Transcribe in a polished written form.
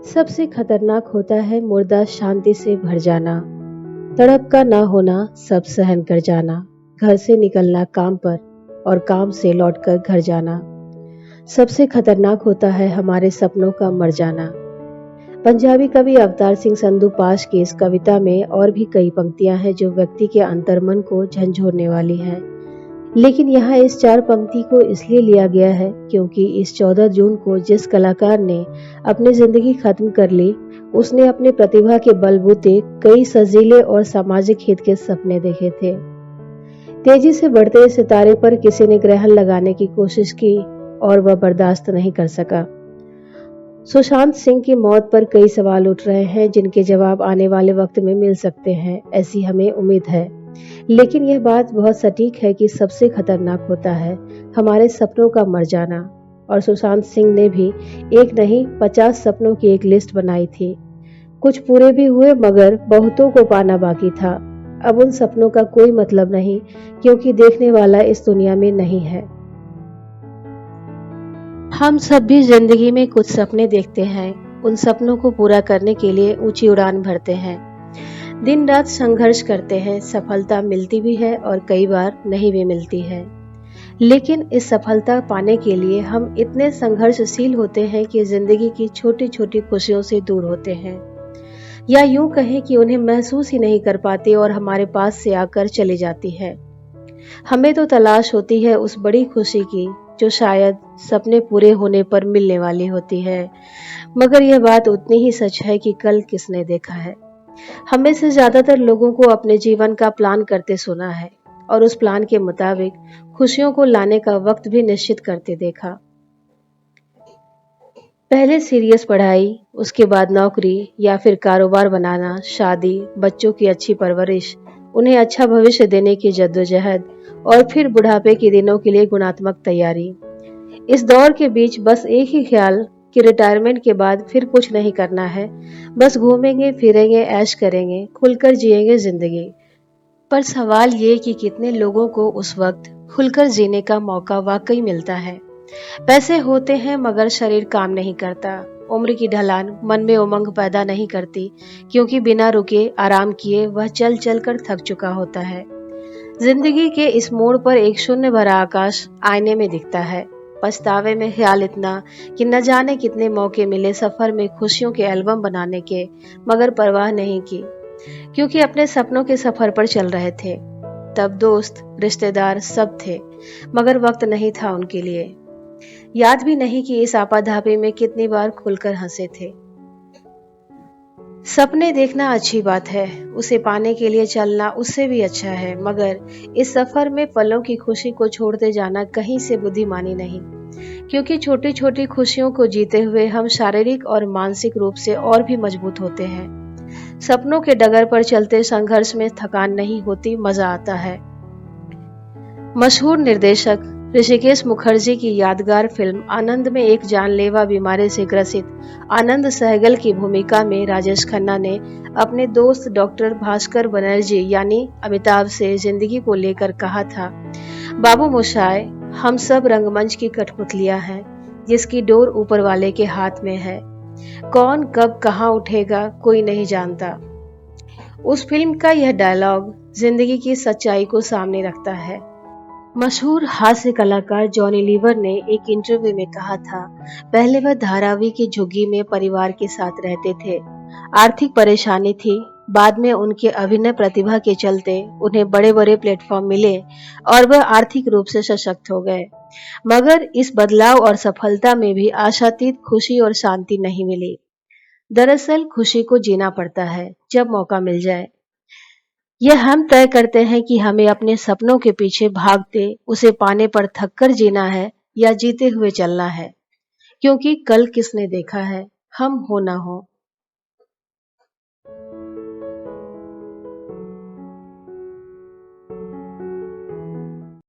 सबसे खतरनाक होता है मुर्दा शांति से भर जाना, तड़प का ना होना, सब सहन कर जाना, घर से निकलना काम पर और काम से लौटकर घर जाना। सबसे खतरनाक होता है हमारे सपनों का मर जाना। पंजाबी कवि अवतार सिंह संधू पाश की इस कविता में और भी कई पंक्तियां हैं जो व्यक्ति के अंतर्मन को झंझोड़ने वाली हैं। लेकिन यहाँ इस चार पंक्ति को इसलिए लिया गया है क्योंकि इस 14 जून को जिस कलाकार ने अपनी जिंदगी खत्म कर ली, उसने अपने प्रतिभा के बलबूते कई सजीले और सामाजिक हित के सपने देखे थे। तेजी से बढ़ते सितारे पर किसी ने ग्रहण लगाने की कोशिश की और वह बर्दाश्त नहीं कर सका। सुशांत सिंह की मौत पर कई सवाल उठ रहे हैं जिनके जवाब आने वाले वक्त में मिल सकते हैं, ऐसी हमें उम्मीद है। लेकिन यह बात बहुत सटीक है कि सबसे खतरनाक होता है हमारे सपनों का मर जाना। और सुशांत सिंह ने भी एक नहीं 50 सपनों की एक लिस्ट बनाई थी। कुछ पूरे भी हुए मगर बहुतों को पाना बाकी था। अब उन सपनों का कोई मतलब नहीं क्योंकि देखने वाला इस दुनिया में नहीं है। हम सब भी जिंदगी में कुछ सपने देखते हैं, उन सपनों को पूरा करने के लिए ऊंची उड़ान भरते हैं, दिन रात संघर्ष करते हैं, सफलता मिलती भी है और कई बार नहीं भी मिलती है। लेकिन इस सफलता पाने के लिए हम इतने संघर्षशील होते हैं कि जिंदगी की छोटी छोटी खुशियों से दूर होते हैं, या यूं कहें कि उन्हें महसूस ही नहीं कर पाते और हमारे पास से आकर चली जाती है। हमें तो तलाश होती है उस बड़ी खुशी की जो शायद सपने पूरे होने पर मिलने वाली होती है, मगर यह बात उतनी ही सच है कि कल किसने देखा है। हमें से ज्यादातर लोगों को अपने जीवन का प्लान करते सुना है और उस प्लान के मुताबिक खुशियों को लाने का वक्त भी निश्चित करते देखा। पहले सीरियस पढ़ाई, उसके बाद नौकरी या फिर कारोबार बनाना, शादी, बच्चों की अच्छी परवरिश, उन्हें अच्छा भविष्य देने की जद्दोजहद और फिर बुढ़ापे के दिनों के लिए गुणात्मक तैयारी। इस दौर के बीच बस एक ही ख्याल कि रिटायरमेंट के बाद फिर कुछ नहीं करना है, बस घूमेंगे फिरेंगे, ऐश करेंगे, खुलकर जिएंगे जिंदगी। पर सवाल ये कि कितने लोगों को उस वक्त खुलकर जीने का मौका वाकई मिलता है। पैसे होते हैं मगर शरीर काम नहीं करता, उम्र की ढलान मन में उमंग पैदा नहीं करती क्योंकि बिना रुके आराम किए वह चल चल कर थक चुका होता है। जिंदगी के इस मोड़ पर एक शून्य भरा आकाश आईने में दिखता है। पछतावे में ख्याल इतना कि न जाने कितने मौके मिले सफर में खुशियों के एल्बम बनाने के, मगर परवाह नहीं की क्योंकि अपने सपनों के सफर पर चल रहे थे। तब दोस्त रिश्तेदार सब थे मगर वक्त नहीं था उनके लिए। याद भी नहीं कि इस आपाधापी में कितनी बार खुलकर हंसे थे। सपने देखना अच्छी बात है, उसे पाने के लिए चलना उससे भी अच्छा है, मगर इस सफर में पलों की खुशी को छोड़ते जाना कहीं से बुद्धिमानी नहीं, क्योंकि छोटी छोटी खुशियों को जीते हुए हम शारीरिक और मानसिक रूप से और भी मजबूत होते हैं। सपनों के डगर पर चलते संघर्ष में थकान नहीं होती, मजा आता है। मशहूर निर्देशक ऋषिकेश मुखर्जी की यादगार फिल्म आनंद में एक जानलेवा बीमारी से ग्रसित आनंद सहगल की भूमिका में राजेश खन्ना ने अपने दोस्त डॉक्टर भास्कर बनर्जी यानी अमिताभ से जिंदगी को लेकर कहा था, बाबू मोशाय, हम सब रंगमंच की कठपुतलियां हैं जिसकी डोर ऊपर वाले के हाथ में है, कौन कब कहां उठेगा कोई नहीं जानता। उस फिल्म का यह डायलॉग जिंदगी की सच्चाई को सामने रखता है। मशहूर हास्य कलाकार जॉनी लीवर ने एक इंटरव्यू में कहा था, पहले वह धारावी की झुग्गी में परिवार के साथ रहते थे, आर्थिक परेशानी थी, बाद में उनके अभिनय प्रतिभा के चलते उन्हें बड़े बड़े प्लेटफॉर्म मिले और वह आर्थिक रूप से सशक्त हो गए, मगर इस बदलाव और सफलता में भी आशातीत खुशी और शांति नहीं मिली। दरअसल खुशी को जीना पड़ता है जब मौका मिल जाए। यह हम तय करते हैं कि हमें अपने सपनों के पीछे भागते उसे पाने पर थककर जीना है या जीते हुए चलना है, क्योंकि कल किसने देखा है, हम हो ना हो